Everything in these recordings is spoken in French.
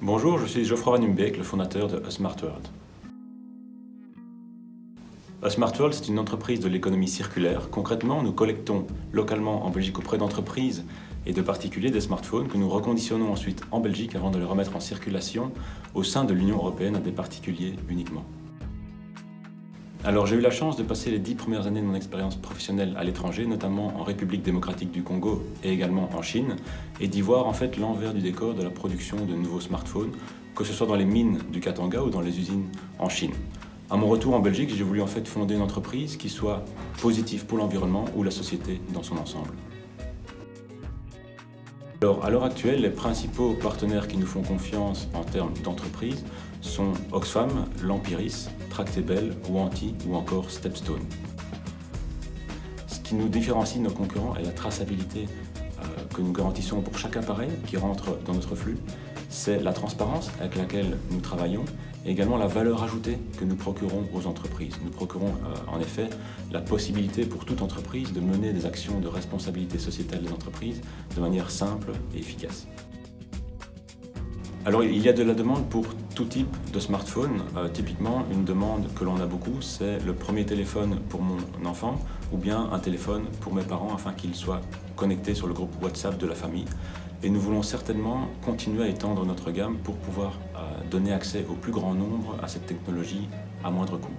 Bonjour, je suis Geoffroy Van Humbeek, le fondateur de A Smart World. A Smart World, c'est une entreprise de l'économie circulaire. Concrètement, nous collectons localement en Belgique auprès d'entreprises et de particuliers des smartphones que nous reconditionnons ensuite en Belgique avant de les remettre en circulation au sein de l'Union européenne à des particuliers uniquement. Alors j'ai eu la chance de passer les 10 premières années de mon expérience professionnelle à l'étranger, notamment en République démocratique du Congo et également en Chine, et d'y voir en fait l'envers du décor de la production de nouveaux smartphones, que ce soit dans les mines du Katanga ou dans les usines en Chine. À mon retour en Belgique, j'ai voulu en fait fonder une entreprise qui soit positive pour l'environnement ou la société dans son ensemble. Alors, à l'heure actuelle, les principaux partenaires qui nous font confiance en termes d'entreprise sont Oxfam, Lampiris, Tractebel, Wanty ou encore Stepstone. Ce qui nous différencie de nos concurrents est la traçabilité que nous garantissons pour chaque appareil qui rentre dans notre flux. C'est la transparence avec laquelle nous travaillons et également la valeur ajoutée que nous procurons aux entreprises. Nous procurons en effet la possibilité pour toute entreprise de mener des actions de responsabilité sociétale des entreprises de manière simple et efficace. Alors il y a de la demande pour tout type de smartphone. Typiquement, une demande que l'on a beaucoup, c'est le premier téléphone pour mon enfant ou bien un téléphone pour mes parents afin qu'ils soient connectés sur le groupe WhatsApp de la famille. Et nous voulons certainement continuer à étendre notre gamme pour pouvoir donner accès au plus grand nombre à cette technologie à moindre coût.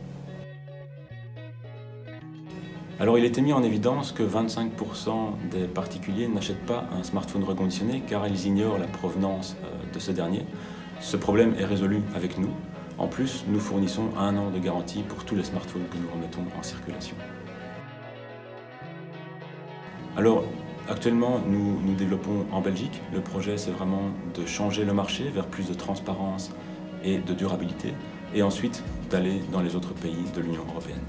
Alors il était mis en évidence que 25% des particuliers n'achètent pas un smartphone reconditionné car ils ignorent la provenance de ce dernier. Ce problème est résolu avec nous. En plus, nous fournissons 1 an de garantie pour tous les smartphones que nous remettons en circulation. Alors, actuellement, nous développons en Belgique. Le projet, c'est vraiment de changer le marché vers plus de transparence et de durabilité, et ensuite d'aller dans les autres pays de l'Union européenne.